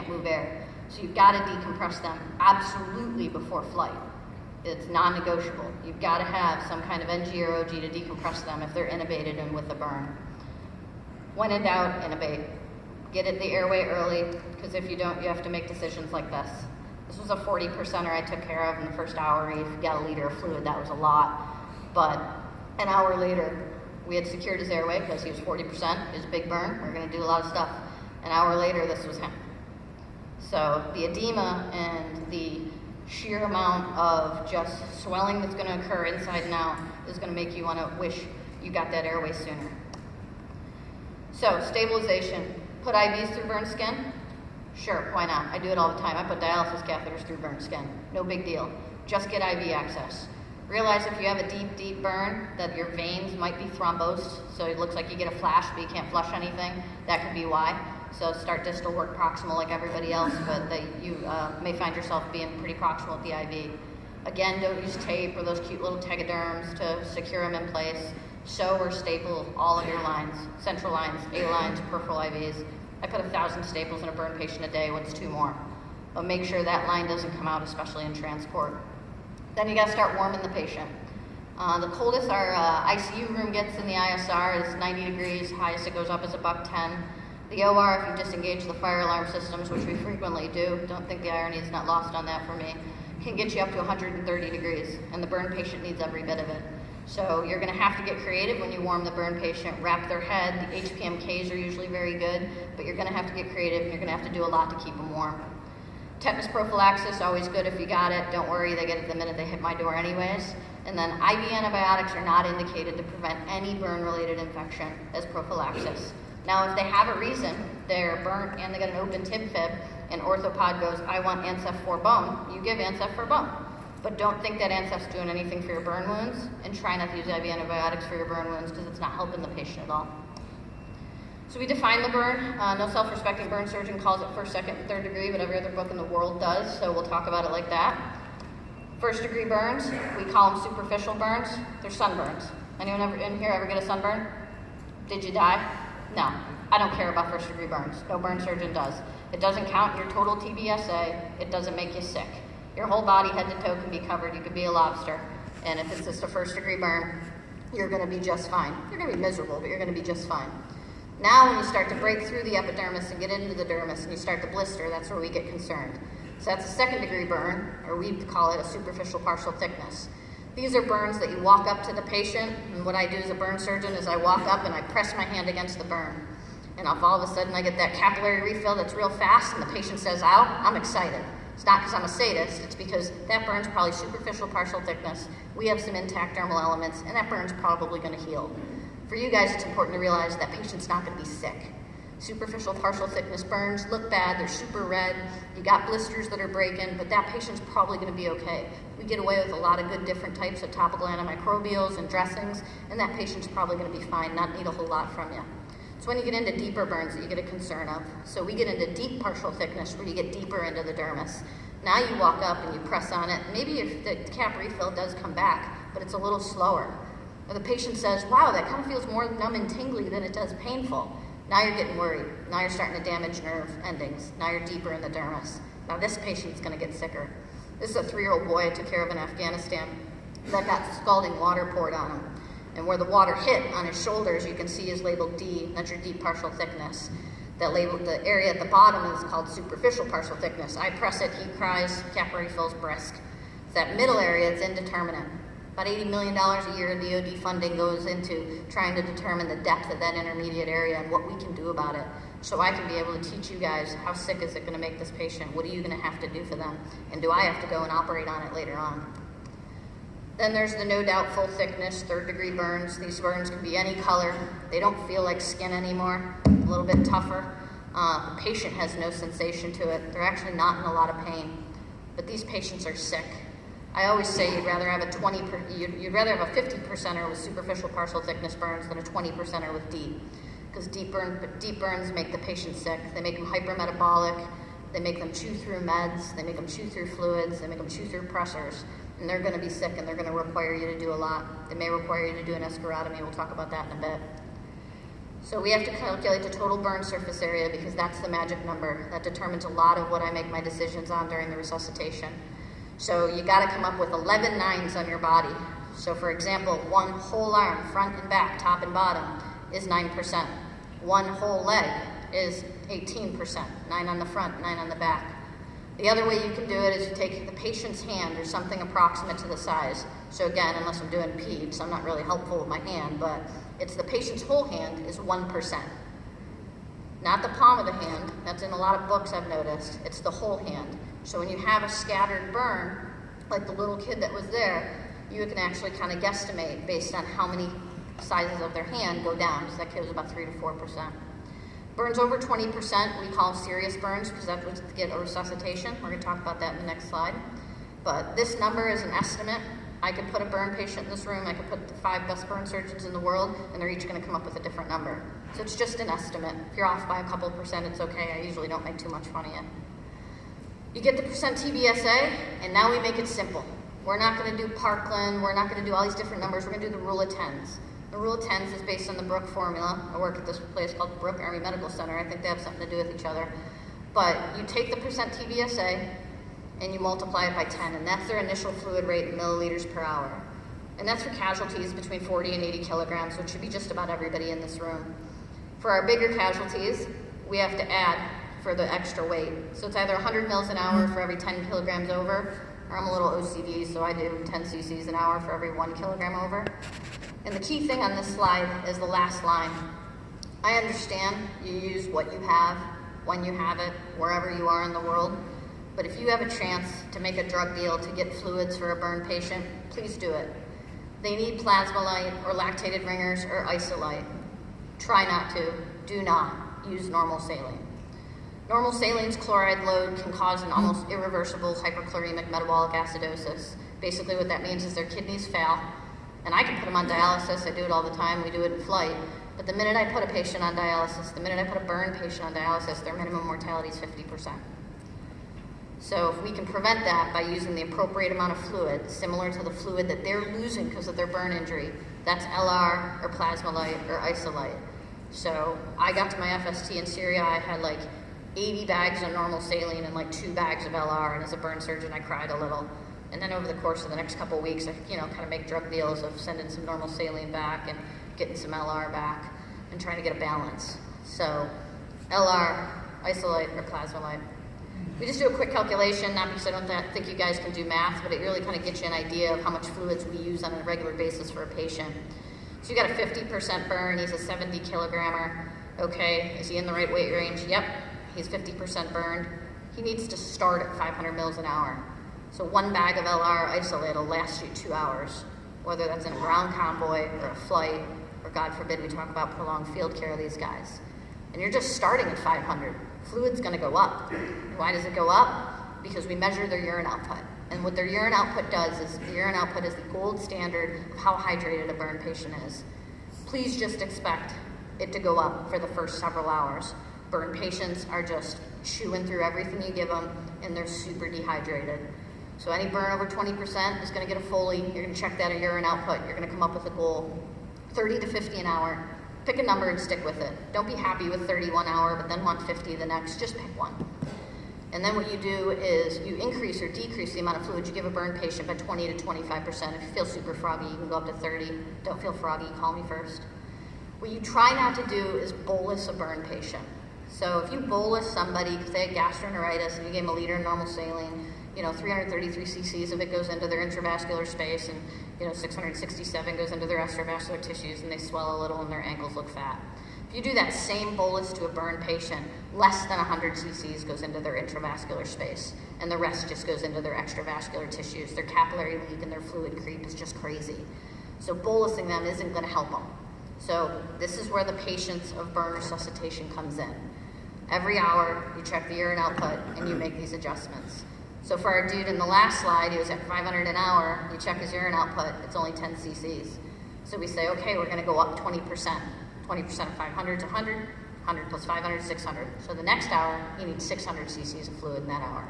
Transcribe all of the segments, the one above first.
can't move air. So you've got to decompress them absolutely before flight. It's non-negotiable. You've got to have some kind of NG or OG to decompress them if they're intubated and with a burn. When in doubt, intubate. Get at the airway early, because if you don't, you have to make decisions like this. This was a 40%er I took care of in the first hour. If you got a liter of fluid, that was a lot. But an hour later, we had secured his airway because he was 40%, his big burn. We're going to do a lot of stuff. An hour later, this was him. So the edema and the sheer amount of just swelling that's going to occur inside and out is going to make you want to wish you got that airway sooner. So stabilization. Put IVs through burned skin? Sure, why not? I do it all the time. I put dialysis catheters through burned skin. No big deal. Just get IV access. Realize if you have a deep, deep burn that your veins might be thrombosed, so it looks like you get a flash but you can't flush anything. That could be why. So start distal, work proximal like everybody else, but you may find yourself being pretty proximal at the IV. Again, don't use tape or those cute little tegaderms to secure them in place. Sew or staple all of your lines, central lines, A lines, peripheral IVs. I put 1,000 staples in a burn patient a day. What's 2 more? But make sure that line doesn't come out, especially in transport. Then you got to start warming the patient. The coldest our ICU room gets in the ISR is 90 degrees. Highest it goes up is $110. The OR, if you disengage the fire alarm systems, which we frequently do, don't think the irony is not lost on that for me, can get you up to 130 degrees, and the burn patient needs every bit of it. So you're going to have to get creative when you warm the burn patient. Wrap their head. The HPMKs are usually very good, but you're going to have to get creative, and you're going to have to do a lot to keep them warm. Tetanus prophylaxis, always good if you got it. Don't worry, they get it the minute they hit my door anyways. And then IV antibiotics are not indicated to prevent any burn-related infection as prophylaxis. Now, if they have a reason, they're burnt and they got an open tib fib, and orthopod goes, I want Ancef for bone, you give Ancef for bone. But don't think that Ancef's doing anything for your burn wounds, and try not to use IV antibiotics for your burn wounds because it's not helping the patient at all. So we define the burn. No self-respecting burn surgeon calls it first, second, and third degree, but every other book in the world does, so we'll talk about it like that. First degree burns, we call them superficial burns. They're sunburns. Anyone ever in here ever get a sunburn? Did you die? No. I don't care about first degree burns. No burn surgeon does. It doesn't count your total TBSA. It doesn't make you sick. Your whole body, head to toe, can be covered. You could be a lobster. And if it's just a first degree burn, you're going to be just fine. You're going to be miserable, but you're going to be just fine. Now when you start to break through the epidermis and get into the dermis and you start to blister, that's where we get concerned. So that's a second degree burn, or we call it a superficial partial thickness. These are burns that you walk up to the patient, and what I do as a burn surgeon is I walk up and I press my hand against the burn. And if all of a sudden I get that capillary refill that's real fast and the patient says, ow, I'm excited. It's not because I'm a sadist, it's because that burn's probably superficial partial thickness. We have some intact dermal elements, and that burn's probably going to heal. For you guys, it's important to realize that patient's not going to be sick. Superficial partial thickness burns look bad, they're super red, you got blisters that are breaking, but that patient's probably going to be okay. We get away with a lot of good different types of topical antimicrobials and dressings, and that patient's probably going to be fine, not need a whole lot from you. It's when you get into deeper burns that you get a concern of. So we get into deep partial thickness where you get deeper into the dermis. Now you walk up and you press on it. Maybe if the cap refill does come back, but it's a little slower. Or the patient says, wow, that kind of feels more numb and tingly than it does painful. Now you're getting worried. Now you're starting to damage nerve endings. Now you're deeper in the dermis. Now this patient's going to get sicker. This is a 3-year-old boy I took care of in Afghanistan that got scalding water poured on him. And where the water hit on his shoulders, you can see is labeled D. That's your deep partial thickness. That label, the area at the bottom is called superficial partial thickness. I press it, he cries, capillary fills brisk. It's that middle area, it's indeterminate. About $80 million a year in DoD funding goes into trying to determine the depth of that intermediate area and what we can do about it. So I can be able to teach you guys how sick is it going to make this patient, what are you going to have to do for them, and do I have to go and operate on it later on. Then there's the no doubt full thickness, 3rd degree burns. These burns can be any color. They don't feel like skin anymore, a little bit tougher. The patient has no sensation to it. They're actually not in a lot of pain, but these patients are sick. I always say you'd rather have a 50%er with superficial partial thickness burns than a 20%er with deep, because deep burns make the patient sick. They make them hypermetabolic. They make them chew through meds. They make them chew through fluids. They make them chew through pressors. And they're going to be sick, and they're going to require you to do a lot. They may require you to do an escharotomy. We'll talk about that in a bit. So we have to calculate the total burn surface area because that's the magic number. That determines a lot of what I make my decisions on during the resuscitation. So you gotta come up with 11 nines on your body. So for example, one whole arm, front and back, top and bottom, is 9%. One whole leg is 18%, 9 on the front, 9 on the back. The other way you can do it is you take the patient's hand or something approximate to the size. So again, unless I'm doing peds, I'm not really helpful with my hand, but it's the patient's whole hand is 1%. Not the palm of the hand, that's in a lot of books I've noticed, it's the whole hand. So when you have a scattered burn, like the little kid that was there, you can actually kind of guesstimate based on how many sizes of their hand go down. So that kid was about 3 to 4%. Burns over 20%, we call serious burns because that's what get a resuscitation. We're going to talk about that in the next slide. But this number is an estimate. I could put a burn patient in this room, I could put the 5 best burn surgeons in the world, and they're each going to come up with a different number. So it's just an estimate. If you're off by a couple percent, it's okay. I usually don't make too much fun of you. You get the percent TBSA, and now we make it simple. We're not going to do Parkland, we're not going to do all these different numbers, we're going to do the rule of tens. The rule of tens is based on the Brook formula. I work at this place called Brook Army Medical Center. I think they have something to do with each other. But you take the percent TBSA and you multiply it by 10, and that's their initial fluid rate in milliliters per hour. And that's for casualties between 40 and 80 kilograms, which should be just about everybody in this room. For our bigger casualties, we have to add for the extra weight. So it's either 100 mils an hour for every 10 kilograms over, or I'm a little OCD, so I do 10 cc's an hour for every 1 kilogram over. And the key thing on this slide is the last line. I understand you use what you have, when you have it, wherever you are in the world, but if you have a chance to make a drug deal to get fluids for a burn patient, please do it. They need plasmolite or lactated ringers or isolite. Try not to, do not use normal saline. Normal saline's chloride load can cause an almost irreversible hyperchloremic metabolic acidosis. Basically what that means is their kidneys fail, and I can put them on dialysis, I do it all the time, we do it in flight, but the minute I put a patient on dialysis, the minute I put a burn patient on dialysis, their minimum mortality is 50%. So if we can prevent that by using the appropriate amount of fluid, similar to the fluid that they're losing because of their burn injury, that's LR or plasmolite or isolite. So I got to my FST in Syria, I had like 80 bags of normal saline and like 2 bags of LR, and as a burn surgeon I cried a little. And then over the course of the next couple of weeks, I kind of make drug deals of sending some normal saline back and getting some LR back and trying to get a balance. So LR, isolite, or plasmolite. We just do a quick calculation, not because I don't think you guys can do math, but it really kind of gets you an idea of how much fluids we use on a regular basis for a patient. So you got a 50% burn, he's a 70 kilogrammer. Okay, is he in the right weight range? Yep, he's 50% burned. He needs to start at 500 mils an hour. So 1 bag of LR isolate will last you 2 hours, whether that's in a ground convoy or a flight, or God forbid we talk about prolonged field care of these guys. And you're just starting at 500. Fluid's gonna go up. Why does it go up? Because we measure their urine output. And what their urine output does is, the urine output is the gold standard of how hydrated a burn patient is. Please just expect it to go up for the first several hours. Burn patients are just chewing through everything you give them, and they're super dehydrated. So any burn over 20% is gonna get a Foley. You're gonna check that urine output. You're gonna come up with a goal, 30 to 50 an hour. Pick a number and stick with it. Don't be happy with 30 1 hour, but then want 50 the next. Just pick one. And then what you do is you increase or decrease the amount of fluid you give a burn patient by 20 to 25%. If you feel super froggy, you can go up to 30. Don't feel froggy, call me first. What you try not to do is bolus a burn patient. So if you bolus somebody because they had gastroenteritis and you gave them a liter of normal saline, 333 cc's of it goes into their intravascular space, and 667 goes into their extravascular tissues, and they swell a little and their ankles look fat. If you do that same bolus to a burn patient, less than 100 cc's goes into their intravascular space, and the rest just goes into their extravascular tissues. Their capillary leak and their fluid creep is just crazy. So bolusing them isn't going to help them. So this is where the patience of burn resuscitation comes in. Every hour, you check the urine output, and you make these adjustments. So for our dude in the last slide, he was at 500 an hour, you check his urine output, it's only 10 cc's. So we say, okay, we're gonna go up 20%. 20% of 500 is 100, 100 plus 500 is 600. So the next hour, you need 600 cc's of fluid in that hour.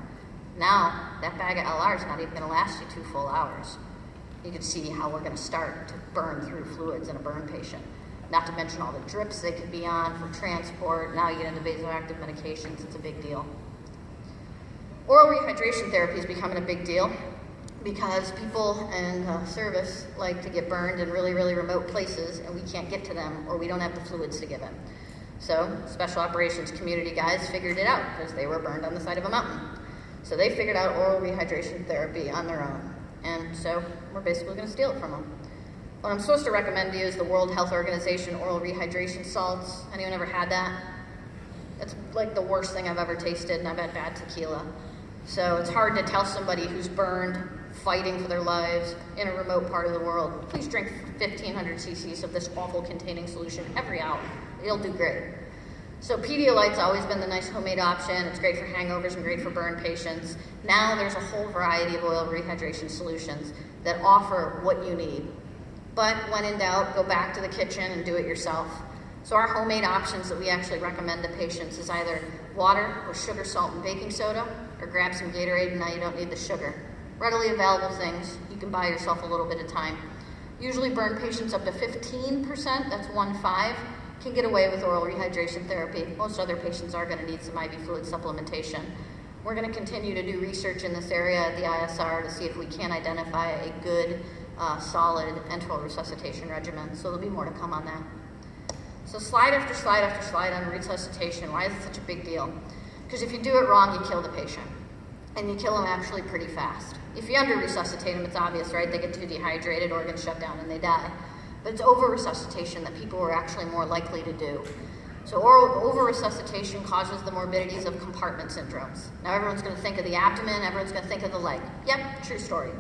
Now, that bag of LR is not even gonna last you 2 full hours. You can see how we're gonna start to burn through fluids in a burn patient. not to mention all the drips they could be on for transport. Now you get into vasoactive medications, it's a big deal. Oral rehydration therapy is becoming a big deal because people and service like to get burned in really, really remote places, and we can't get to them, or we don't have the fluids to give them. So special operations community guys figured it out because they were burned on the side of a mountain. So they figured out oral rehydration therapy on their own. And so we're basically going to steal it from them. What I'm supposed to recommend to you is the World Health Organization oral rehydration salts. Anyone ever had that? It's like the worst thing I've ever tasted, and I've had bad tequila. So it's hard to tell somebody who's burned, fighting for their lives in a remote part of the world, please drink 1,500 cc's of this awful containing solution every hour. You'll do great. So Pedialyte's always been the nice homemade option. It's great for hangovers and great for burn patients. Now there's a whole variety of oil rehydration solutions that offer what you need. But when in doubt, go back to the kitchen and do it yourself. So our homemade options that we actually recommend to patients is either water or sugar, salt, and baking soda, or grab some Gatorade and now you don't need the sugar. Readily available things, you can buy yourself a little bit of time. Usually burn patients up to 15%, that's 1-5, can get away with oral rehydration therapy. Most other patients are going to need some IV fluid supplementation. We're going to continue to do research in this area at the ISR to see if we can identify a good, solid enteral resuscitation regimen. So there'll be more to come on that. So slide after slide after slide on resuscitation. Why is it such a big deal? Because if you do it wrong, you kill the patient. And you kill them actually pretty fast. If you under-resuscitate them, it's obvious, right? They get too dehydrated, organs shut down, and they die. But it's over-resuscitation that people are actually more likely to do. So over-resuscitation causes the morbidities of compartment syndromes. Now everyone's going to think of the abdomen, everyone's going to think of the leg. Yep, true story.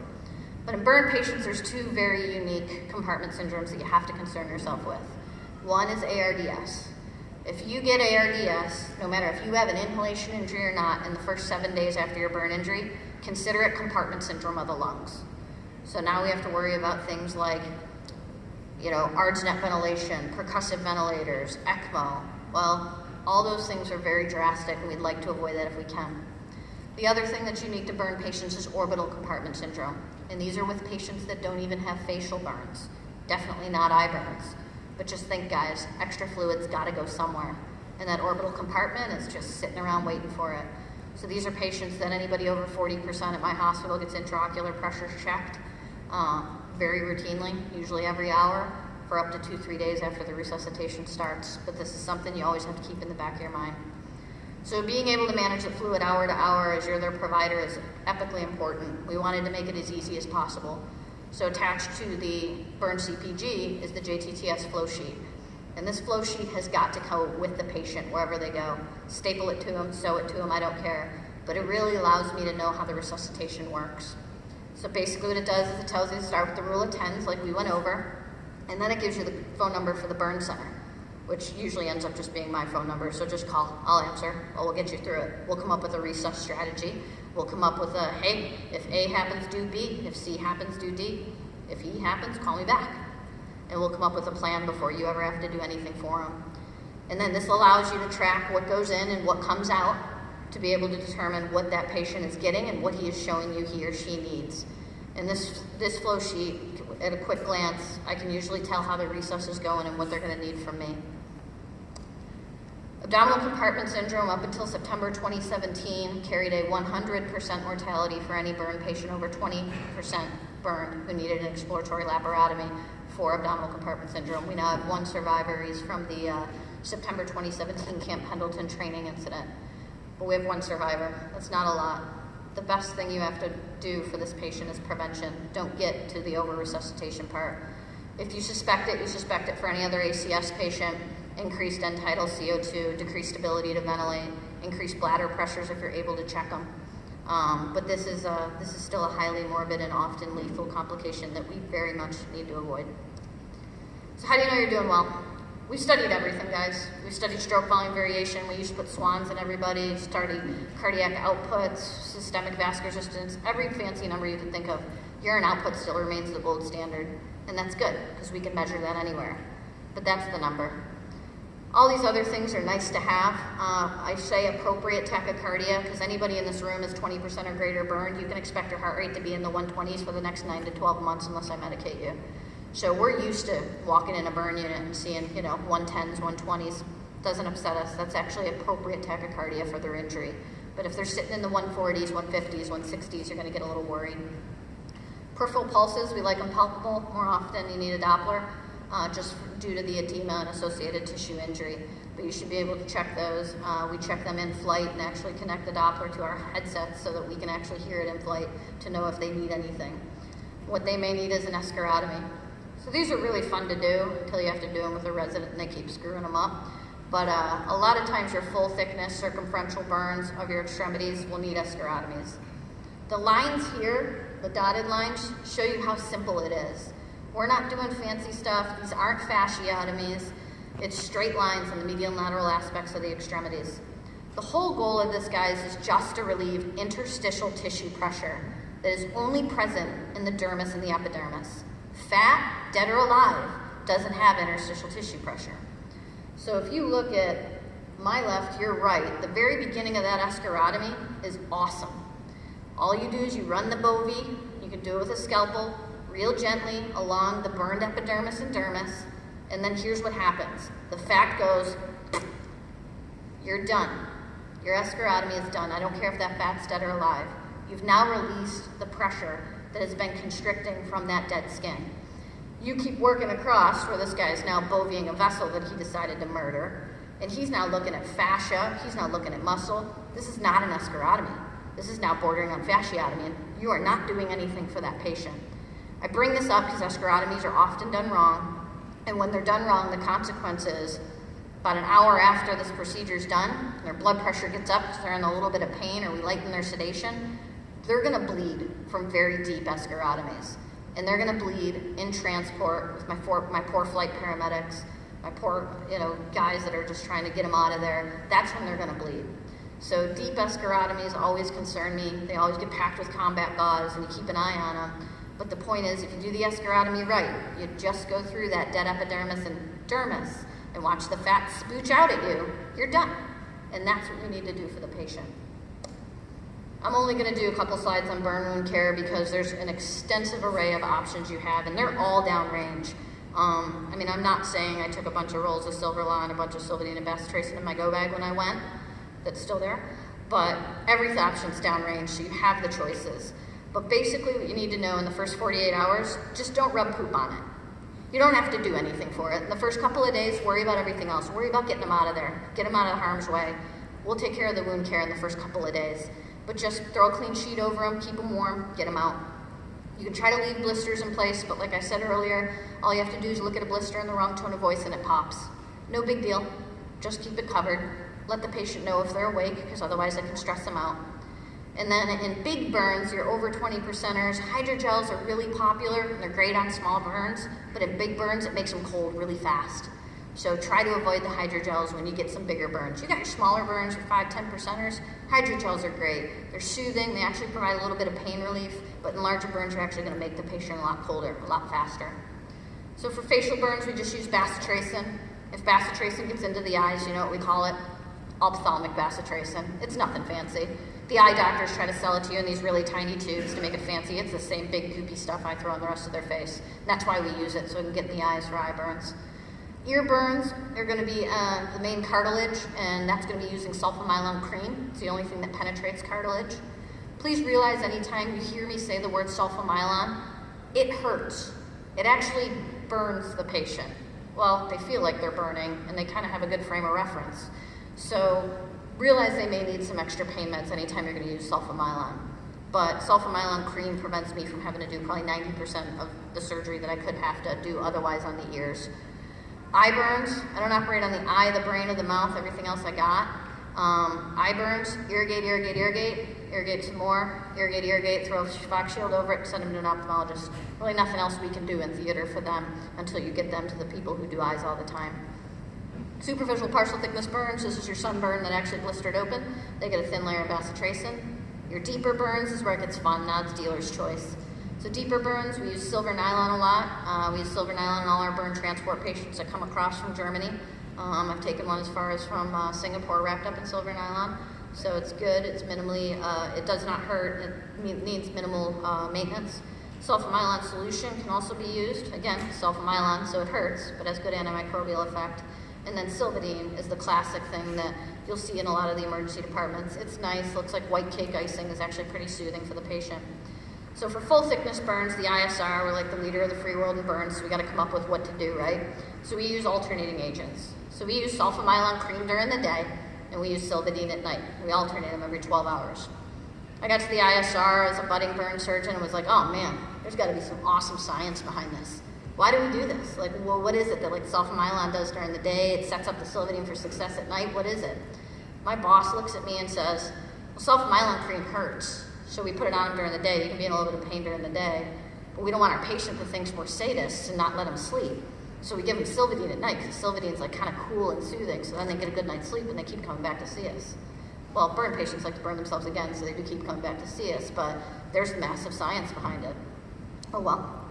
But in burn patients, there's two very unique compartment syndromes that you have to concern yourself with. One is ARDS. If you get ARDS, no matter if you have an inhalation injury or not, in the first 7 days after your burn injury, consider it compartment syndrome of the lungs. So now we have to worry about things like, ARDS-net ventilation, percussive ventilators, ECMO. Well, all those things are very drastic, and we'd like to avoid that if we can. The other thing that's unique to burn patients is orbital compartment syndrome. And these are with patients that don't even have facial burns. Definitely not eye burns. But just think, guys, extra fluid's got to go somewhere. And that orbital compartment is just sitting around waiting for it. So these are patients that anybody over 40% at my hospital gets intraocular pressure checked very routinely, usually every hour, for up to 2-3 days after the resuscitation starts. But this is something you always have to keep in the back of your mind. So being able to manage the fluid hour to hour as you're their provider is epically important. We wanted to make it as easy as possible. So attached to the burn CPG is the JTTS flow sheet. And this flow sheet has got to go with the patient wherever they go. Staple it to them, sew it to them, I don't care. But it really allows me to know how the resuscitation works. So basically what it does is it tells you to start with the rule of tens like we went over, and then it gives you the phone number for the burn center, which usually ends up just being my phone number, so just call, I'll answer, we'll get you through it. We'll come up with a resus strategy. We'll come up with a, hey, if A happens, do B. If C happens, do D. If E happens, call me back. And we'll come up with a plan before you ever have to do anything for them. And then this allows you to track what goes in and what comes out to be able to determine what that patient is getting and what he is showing you he or she needs. And this flow sheet, at a quick glance, I can usually tell how the resus is going and what they're going to need from me. Abdominal compartment syndrome up until September 2017 carried a 100% mortality for any burn patient over 20% burned who needed an exploratory laparotomy for abdominal compartment syndrome. We now have one survivor. He's from the September 2017 Camp Pendleton training incident. But we have one survivor. That's not a lot. The best thing you have to do for this patient is prevention. Don't get to the over-resuscitation part. If you suspect it, you suspect it for any other ACS patient. Increased end-tidal CO2, decreased ability to ventilate, increased bladder pressures if you're able to check them. But this is still a highly morbid and often lethal complication that we very much need to avoid. So how do you know you're doing well? We studied everything, guys. We studied stroke volume variation. We used to put swans in everybody, studied cardiac outputs, systemic vascular resistance, every fancy number you can think of. Urine output still remains the gold standard, and that's good because we can measure that anywhere. But that's the number. All these other things are nice to have. I say appropriate tachycardia because anybody in this room is 20% or greater burned. You can expect your heart rate to be in the 120s for the next 9 to 12 months unless I medicate you. So we're used to walking in a burn unit and seeing, 110s, 120s. Doesn't upset us. That's actually appropriate tachycardia for their injury. But if they're sitting in the 140s, 150s, 160s, you're going to get a little worried. Peripheral pulses, we like them palpable. More often you need a Doppler, just due to the edema and associated tissue injury. But you should be able to check those. We check them in flight and actually connect the Doppler to our headsets so that we can actually hear it in flight to know if they need anything. What they may need is an escharotomy. So these are really fun to do until you have to do them with a resident and they keep screwing them up. But a lot of times your full thickness circumferential burns of your extremities will need escharotomies. The lines here, the dotted lines, show you how simple it is. We're not doing fancy stuff. These aren't fasciotomies. It's straight lines in the medial and lateral aspects of the extremities. The whole goal of this, guys, is just to relieve interstitial tissue pressure that is only present in the dermis and the epidermis. Fat, dead or alive, doesn't have interstitial tissue pressure. So if you look at my left, your right, the very beginning of that escharotomy is awesome. All you do is you run the bovie, you can do it with a scalpel, real gently along the burned epidermis and dermis, and then here's what happens. The fat goes, you're done. Your escharotomy is done. I don't care if that fat's dead or alive. You've now released the pressure that has been constricting from that dead skin. You keep working across where this guy is now bovying a vessel that he decided to murder, and he's now looking at fascia, he's now looking at muscle. This is not an escharotomy. This is now bordering on fasciotomy, and you are not doing anything for that patient. I bring this up because escharotomies are often done wrong, and when they're done wrong, the consequence is about an hour after this procedure is done, their blood pressure gets up because they're in a little bit of pain or we lighten their sedation, they're going to bleed from very deep escharotomies. And they're going to bleed in transport with my poor flight paramedics, my poor guys that are just trying to get them out of there. That's when they're going to bleed. So deep escharotomies always concern me. They always get packed with combat gauze and you keep an eye on them. But the point is, if you do the escharotomy right, you just go through that dead epidermis and dermis and watch the fat spooch out at you, you're done. And that's what you need to do for the patient. I'm only going to do a couple slides on burn wound care because there's an extensive array of options you have, and they're all downrange. I'm not saying I took a bunch of rolls of Silverlaw and a bunch of Silvadene and bacitracin in my go bag when I went. That's still there. But every option's downrange, so you have the choices. But basically what you need to know in the first 48 hours, just don't rub poop on it. You don't have to do anything for it. In the first couple of days, worry about everything else. Worry about getting them out of there. Get them out of harm's way. We'll take care of the wound care in the first couple of days. But just throw a clean sheet over them, keep them warm, get them out. You can try to leave blisters in place, but like I said earlier, all you have to do is look at a blister in the wrong tone of voice and it pops. No big deal. Just keep it covered. Let the patient know if they're awake, because otherwise it can stress them out. And then in big burns, your over 20%ers, hydrogels are really popular, and they're great on small burns, but in big burns, it makes them cold really fast. So try to avoid the hydrogels when you get some bigger burns. You got your smaller burns, your 5-10%ers, hydrogels are great. They're soothing, they actually provide a little bit of pain relief, but in larger burns, you're actually gonna make the patient a lot colder, a lot faster. So for facial burns, we just use bacitracin. If bacitracin gets into the eyes, you know what we call it? Ophthalmic bacitracin. It's nothing fancy. The eye doctors try to sell it to you in these really tiny tubes to make it fancy. It's the same big goopy stuff I throw on the rest of their face. And that's why we use it, so we can get in the eyes for eye burns. Ear burns, they're going to be the main cartilage, and that's going to be using sulfamylone cream. It's the only thing that penetrates cartilage. Please realize anytime you hear me say the word sulfamylone, it hurts. It actually burns the patient. Well, they feel like they're burning, and they kind of have a good frame of reference. So realize they may need some extra pain meds anytime you're going to use sulfamylone. But sulfamylone cream prevents me from having to do probably 90% of the surgery that I could have to do otherwise on the ears. Eye burns, I don't operate on the eye, the brain, or the mouth, everything else I got. Eye burns, irrigate, irrigate, irrigate, irrigate some more, irrigate, irrigate, throw a Fox shield over it, send them to an ophthalmologist. Really nothing else we can do in theater for them until you get them to the people who do eyes all the time. Superficial partial thickness burns, this is your sunburn that actually blistered open. They get a thin layer of bacitracin. Your deeper burns is where it gets fun, now it's dealer's choice. So deeper burns, we use silver nylon a lot. We use silver nylon in all our burn transport patients that come across from Germany. I've taken one as far as from Singapore wrapped up in silver nylon. So it's good, it's minimally, it does not hurt, it needs minimal maintenance. Sulfamylon solution can also be used. Again, sulfamylon, so it hurts, but has good antimicrobial effect. And then Silvadene is the classic thing that you'll see in a lot of the emergency departments. It's nice, looks like white cake icing, is actually pretty soothing for the patient. So for full thickness burns, the ISR, we're like the leader of the free world in burns, so we gotta come up with what to do, right? So we use alternating agents. So we use sulfamylon cream during the day, and we use Silvadene at night. We alternate them every 12 hours. I got to the ISR as a budding burn surgeon and was like, oh man, there's gotta be some awesome science behind this. Why do we do this? Like, well, what is it that like sulfamylon does during the day? It sets up the Silvadene for success at night. What is it? My boss looks at me and says, well, sulfamylon cream hurts. So we put it on them during the day. You can be in a little bit of pain during the day, but we don't want our patient to think we're sadists and not let them sleep. So we give them Silvadene at night because Silvadene's like kind of cool and soothing. So then they get a good night's sleep and they keep coming back to see us. Well, burn patients like to burn themselves again, so they do keep coming back to see us, but there's massive science behind it. Oh well.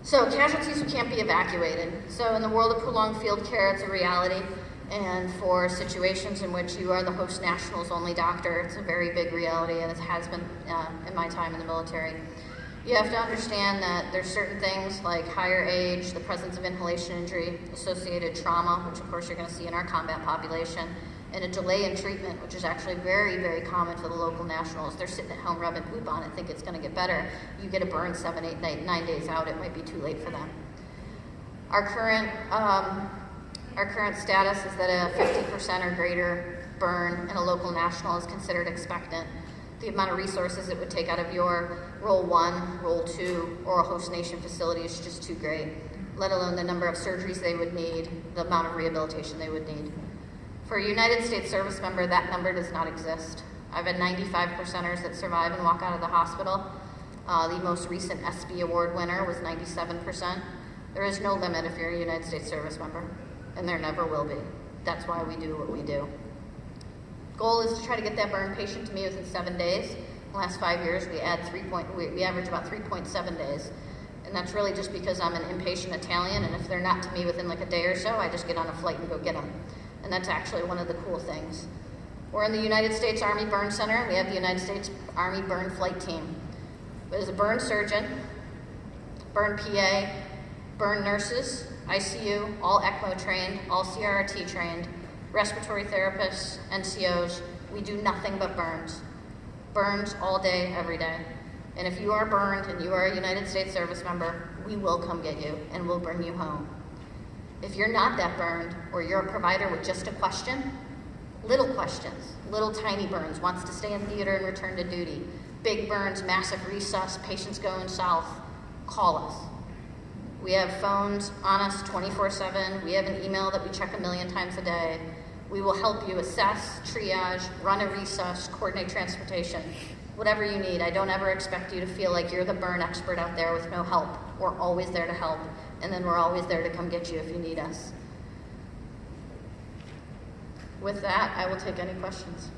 So casualties who can't be evacuated. So in the world of prolonged field care, it's a reality. And for situations in which you are the host national's only doctor, it's a very big reality, and it has been in my time in the military. You have to understand that there's certain things like higher age, the presence of inhalation injury, associated trauma, which of course you're going to see in our combat population, and a delay in treatment, which is actually very, very common for the local nationals. They're sitting at home rubbing poop on it, think it's going to get better. You get a burn 7, 8, 9 days out, it might be too late for them. Our current status is that a 50% or greater burn in a local national is considered expectant. The amount of resources it would take out of your Role 1, Role 2, or a host nation facility is just too great, let alone the number of surgeries they would need, the amount of rehabilitation they would need. For a United States service member, that number does not exist. I've had 95%ers that survive and walk out of the hospital. The most recent SB award winner was 97%. There is no limit if you're a United States service member, and there never will be. That's why we do what we do. Goal is to try to get that burn patient to me within 7 days. In the last 5 years, we average about 3.7 days. And that's really just because I'm an inpatient Italian, and if they're not to me within like a day or so, I just get on a flight and go get them. And that's actually one of the cool things. We're in the United States Army Burn Center, and we have the United States Army Burn Flight Team. There's a burn surgeon, burn PA, burn nurses, ICU, all ECMO trained, all CRRT trained, respiratory therapists, NCOs. We do nothing but burns. Burns all day, every day. And if you are burned and you are a United States service member, we will come get you and we'll bring you home. If you're not that burned, or you're a provider with just a question, little questions, little tiny burns, wants to stay in theater and return to duty, big burns, massive resus, patients going south, call us. We have phones on us 24/7. We have an email that we check 1 million times a day. We will help you assess, triage, run a resus, coordinate transportation, whatever you need. I don't ever expect you to feel like you're the burn expert out there with no help. We're always there to help, and then we're always there to come get you if you need us. With that, I will take any questions.